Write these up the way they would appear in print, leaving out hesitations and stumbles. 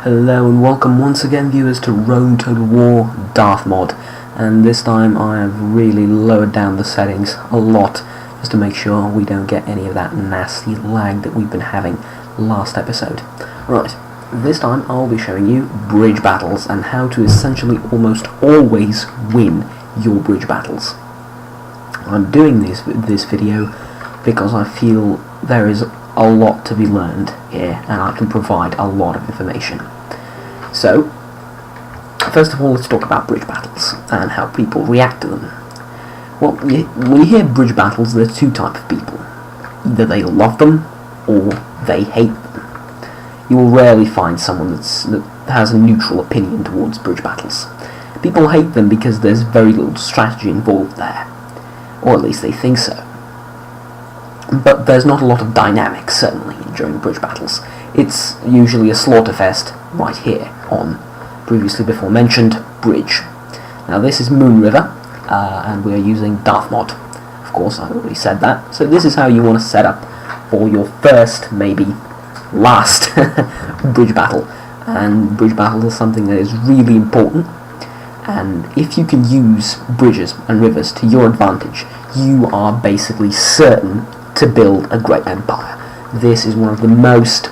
Hello and welcome once again, viewers, to Rome Total War Darth Mod, and this time I have really lowered down the settings a lot just to make sure we don't get any of that nasty lag that we've been having last episode. Right, this time I'll be showing you bridge battles and how to essentially almost always win your bridge battles. I'm doing this video because I feel there is a lot to be learned here and I can provide a lot of information. So, first of all, let's talk about bridge battles and how people react to them. Well, when you hear bridge battles, there's two types of people. Either they love them or they hate them. You will rarely find someone that has a neutral opinion towards bridge battles. People hate them because there's very little strategy involved there, or at least they think so. But there's not a lot of dynamics, certainly, during bridge battles. It's usually a slaughterfest right here on previously before mentioned bridge. Now this is Moon River, and we are using Darth Mod. Of course, I already said that. So this is how you want to set up for your first, maybe last, bridge battle. And bridge battles are something that is really important. And if you can use bridges and rivers to your advantage, you are basically certain to build a great empire. This is one of the most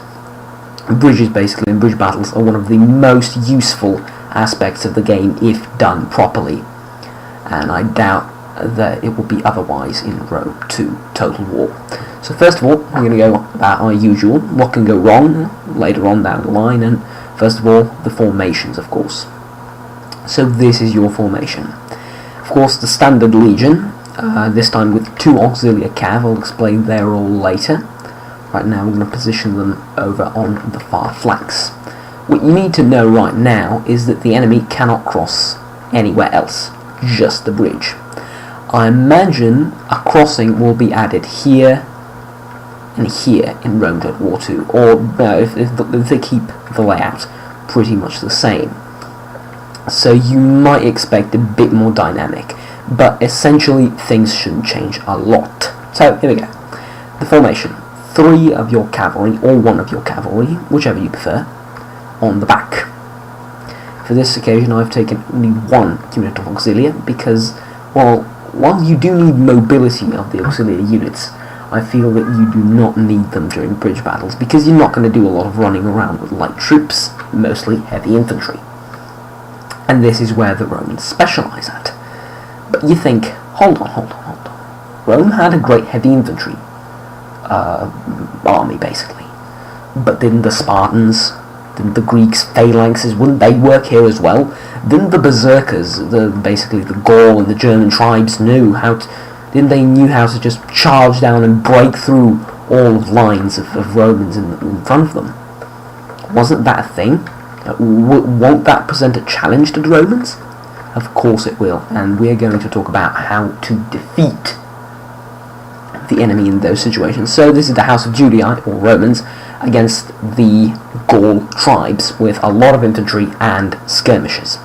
bridges, basically, in bridge battles are one of the most useful aspects of the game if done properly, and I doubt that it will be otherwise in Rome 2 Total War. So first of all, we're going to go about our usual, what can go wrong later on down the line, and first of all, the formations, of course. So this is your formation. Of course, the standard legion, this time with 2 auxiliary cav. I'll explain their role later. Right now we're going to position them over on the far flanks. What you need to know right now is that the enemy cannot cross anywhere else, just the bridge. I imagine a crossing will be added here and here in Rome Total War 2, or if they keep the layout pretty much the same. So you might expect a bit more dynamic, but essentially things shouldn't change a lot. So here we go. The formation. 3 of your cavalry, or 1 of your cavalry, whichever you prefer, on the back. For this occasion I've taken only 1 unit of auxiliary because, well, while you do need mobility of the auxiliary units, I feel that you do not need them during bridge battles because you're not going to do a lot of running around with light troops, mostly heavy infantry. And this is where the Romans specialise at. But you think, hold on. Rome had a great heavy infantry army, basically. But didn't the Spartans, didn't the Greeks, phalanxes, wouldn't they work here as well? Didn't the berserkers, basically the Gaul and the German tribes, knew how to just charge down and break through all lines of Romans in front of them? Wasn't that a thing? Won't that present a challenge to the Romans? Of course it will, and we're going to talk about how to defeat the enemy in those situations. So this is the House of Judei, or Romans, against the Gaul tribes with a lot of infantry and skirmishers.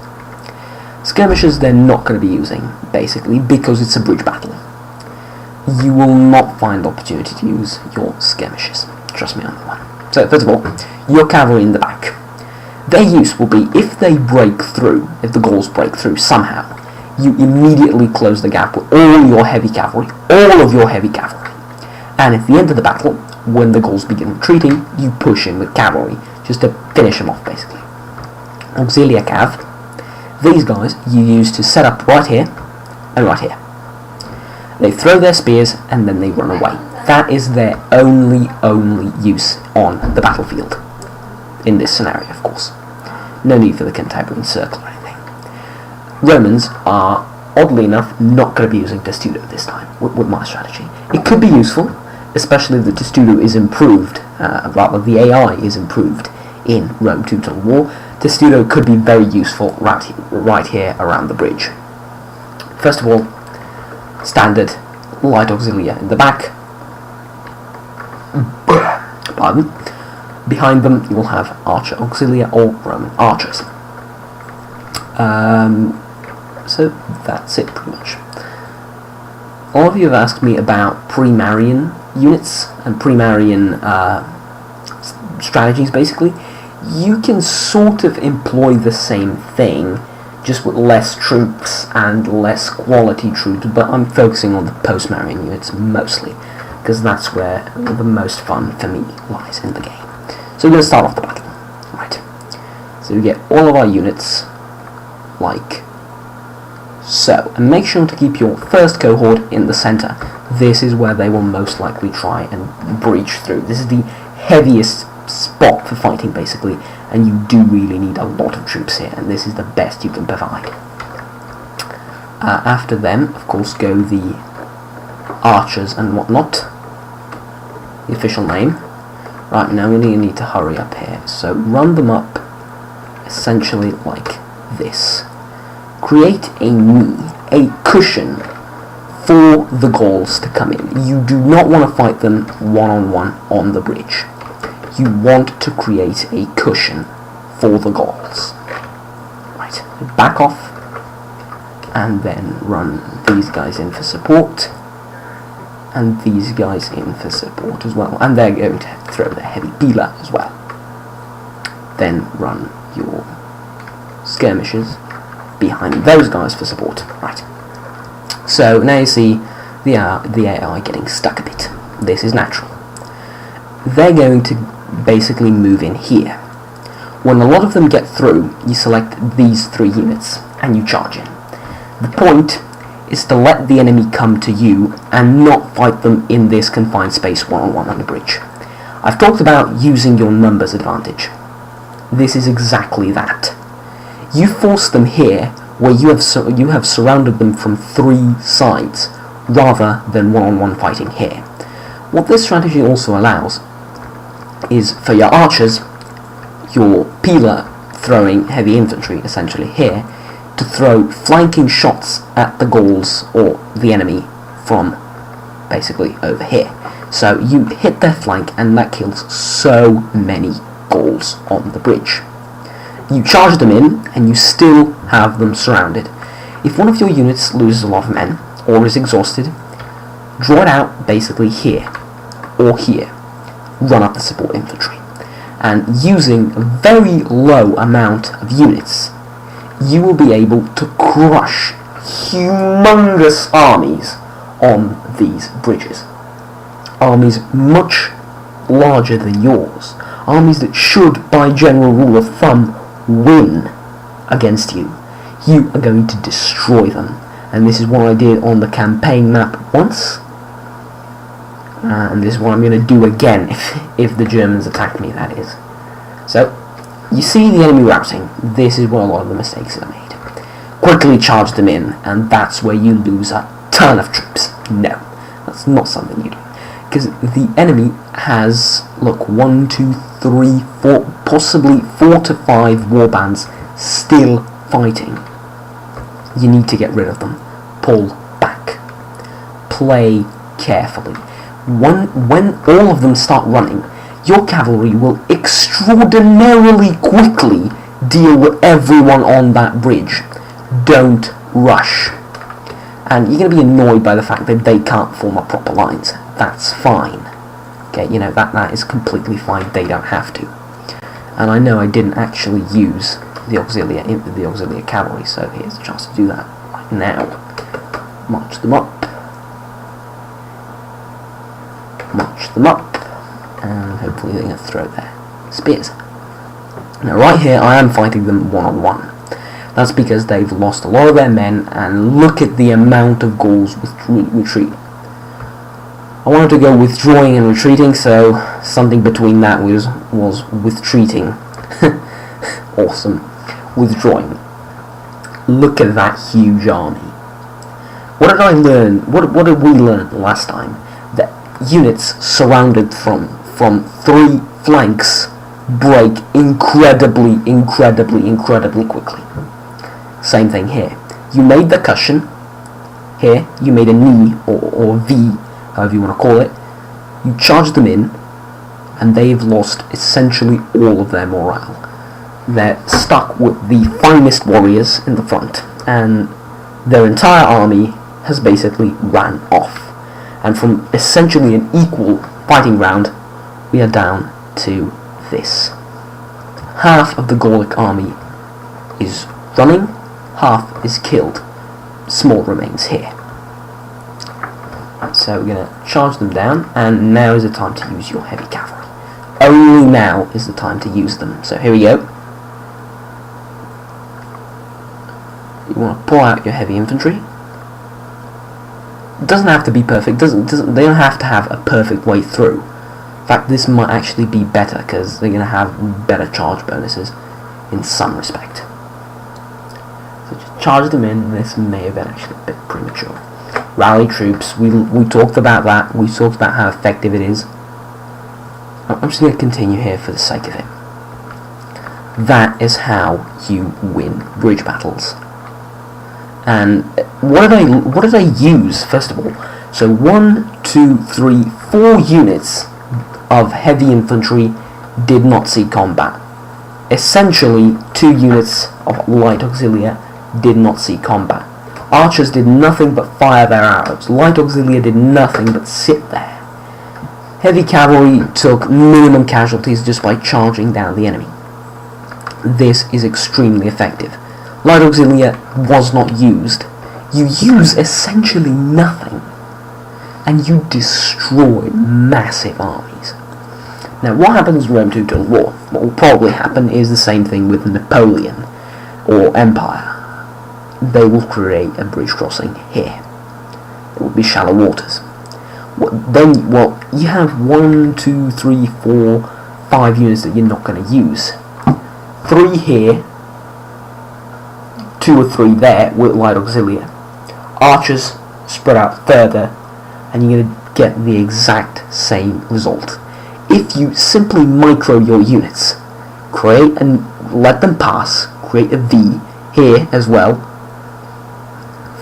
Skirmishers they're not going to be using, basically, because it's a bridge battle. You will not find opportunity to use your skirmishers. Trust me on that one. So first of all, your cavalry in the back. Their use will be, if they break through, if the Gauls break through somehow, you immediately close the gap with all your heavy cavalry, and at the end of the battle, when the Gauls begin retreating, you push in with cavalry, just to finish them off, basically. Auxilia cav, these guys you use to set up right here, and right here. They throw their spears, and then they run away. That is their only use on the battlefield. In this scenario, of course. No need for the Cantabrian Circle or anything. Romans are, oddly enough, not going to be using Testudo this time, with my strategy. It could be useful, especially if the Testudo is improved, rather the AI is improved in Rome 2 Total War. Testudo could be very useful right here around the bridge. First of all, standard light auxilia in the back. Pardon. Behind them you will have archer auxilia or Roman archers. So that's it pretty much. A lot of you have asked me about pre-Marian units and pre-Marian strategies, basically. you can sort of employ the same thing, just with less troops and less quality troops, but I'm focusing on the post-marine units mostly, because that's where the most fun for me lies in the game. So we're going to start off the battle. Right. So we get all of our units, like so, and make sure to keep your first cohort in the center. This is where they will most likely try and breach through. This is the heaviest spot for fighting, basically, and you do really need a lot of troops here, and this is the best you can provide. After them, of course, go the archers and whatnot, the official name. Right, now we need to hurry up here, so run them up essentially like this. Create a cushion for the Gauls to come in. You do not want to fight them one-on-one on the bridge. You want to create a cushion for the Gauls. Right, back off, and then run these guys in for support, and these guys in for support as well, and they're going to throw their heavy pila as well. Then run your skirmishers behind those guys for support. Right. So now you see the AI getting stuck a bit. This is natural. They're going to basically move in here. When a lot of them get through, you select these 3 units and you charge in. The point is to let the enemy come to you and not fight them in this confined space one-on-one on the bridge. I've talked about using your numbers advantage. This is exactly that. You force them here where you have surrounded them from 3 sides rather than one-on-one fighting here. What this strategy also allows is for your archers, your pila throwing heavy infantry essentially here, to throw flanking shots at the Gauls or the enemy from basically over here. So you hit their flank and that kills so many Gauls on the bridge. You charge them in and you still have them surrounded. If one of your units loses a lot of men or is exhausted, draw it out basically here or here. Run up the support infantry. And using a very low amount of units, you will be able to crush humongous armies on these bridges. Armies much larger than yours. Armies that should, by general rule of thumb, win against you. You are going to destroy them. And this is what I did on the campaign map once. And this is what I'm going to do again if the Germans attack me, that is. So, you see the enemy routing. This is where a lot of the mistakes are made. Quickly charge them in, and that's where you lose a ton of troops. No, that's not something you do. Because the enemy has, look, 1, 2, 3, 4, possibly 4 to 5 warbands still fighting. You need to get rid of them. Pull back. Play carefully. When all of them start running, your cavalry will extraordinarily quickly deal with everyone on that bridge. Don't rush. And you're going to be annoyed by the fact that they can't form up proper lines. That's fine. Okay, you know, that is completely fine. They don't have to. And I know I didn't actually use the auxiliary cavalry, so here's a chance to do that right now. March them up. March them up. And hopefully they're going to throw their spears. Now right here I am fighting them one-on-one. That's because they've lost a lot of their men, and look at the amount of Gauls with retreat. I wanted to go withdrawing and retreating, so something between that was withtreating. Awesome. Withdrawing. Look at that huge army. What did I learn? What did we learn last time? That units surrounded from 3 flanks break incredibly quickly. Same thing here. You made the cushion. Here, you made a knee or V, however you want to call it. You charged them in, and they've lost essentially all of their morale. They're stuck with the finest warriors in the front, and their entire army has basically ran off. And from essentially an equal fighting round, we are down to this. half of the Gallic army is running, half is killed. Small remains here. So we're going to charge them down, and now is the time to use your heavy cavalry. Only now is the time to use them. So here we go. You want to pull out your heavy infantry. It doesn't have to be perfect. They don't have to have a perfect way through. In fact, this might actually be better because they're going to have better charge bonuses in some respect. So just charge them in. This may have been actually a bit premature. Rally troops. We talked about that. We talked about how effective it is. I'm just going to continue here for the sake of it. That is how you win bridge battles. And what do they use, first of all? So 1, 2, 3, 4 units of heavy infantry did not see combat. Essentially, 2 units of light auxilia did not see combat. Archers did nothing but fire their arrows. Light auxilia did nothing but sit there. Heavy cavalry took minimum casualties just by charging down the enemy. This is extremely effective. Light auxilia was not used. You use essentially nothing, and you destroy massive armies. Now, what happens in Rome 2 Total War? What will probably happen is the same thing with Napoleon or Empire. They will create a bridge crossing here. It will be shallow waters. Well, you have 1, 2, 3, 4, 5 units that you're not going to use. 3 here, 2 or 3 there with light auxilia. Archers spread out further, and you're going to get the exact same result. If you simply micro your units, create and let them pass, create a V here as well,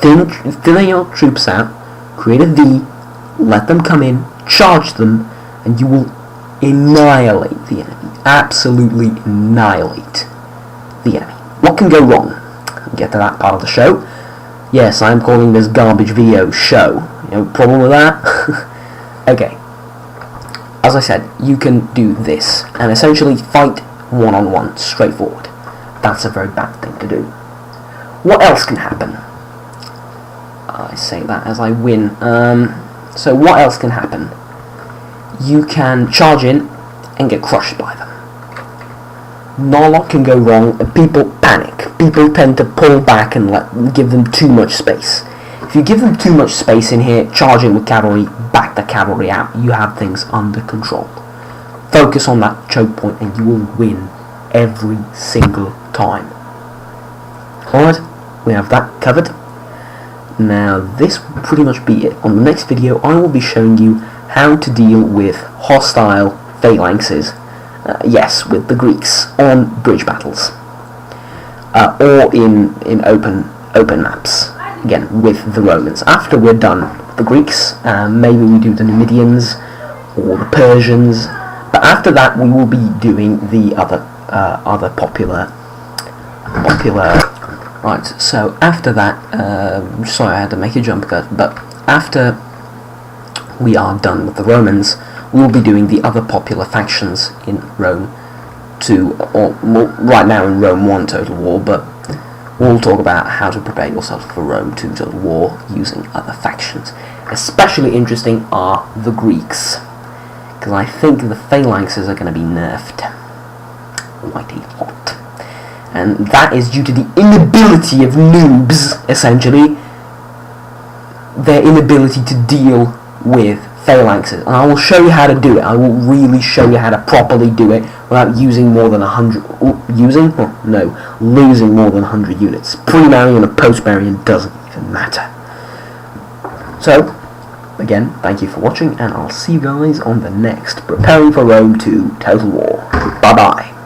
thin your troops out, create a V, let them come in, charge them, and you will annihilate the enemy. Absolutely annihilate the enemy. What can go wrong? I'll get to that part of the show. Yes, I'm calling this garbage video show. No problem with that? Okay. As I said, you can do this and essentially fight one-on-one, straightforward. That's a very bad thing to do. What else can happen? I say that as I win. So what else can happen? You can charge in and get crushed by them. Not a lot can go wrong. People panic. People tend to pull back and give them too much space. If you give them too much space in here, charge in with cavalry, back the cavalry out, you have things under control. Focus on that choke point and you will win every single time. Alright, we have that covered. Now this will pretty much be it. On the next video I will be showing you how to deal with hostile phalanxes, yes, with the Greeks, on bridge battles. Or in open maps, again, with the Romans. After we're done with the Greeks, maybe we do the Numidians or the Persians, but after that we will be doing the other popular. Right, so after that, sorry I had to make a jump cut, but after we are done with the Romans, we will be doing the other popular factions in Rome 2, or right now in Rome 1 Total War, but we'll talk about how to prepare yourself for Rome 2 Total War using other factions. Especially interesting are the Greeks, because I think the phalanxes are going to be nerfed quite a lot. And that is due to the inability of noobs, essentially, their inability to deal with phalanxes. And I will show you how to do it. I will really show you how to properly do it without using more than 100... losing more than 100 units. Pre-Marian or post-Marian doesn't even matter. So, again, thank you for watching, and I'll see you guys on the next Preparing for Rome 2 Total War. Bye-bye.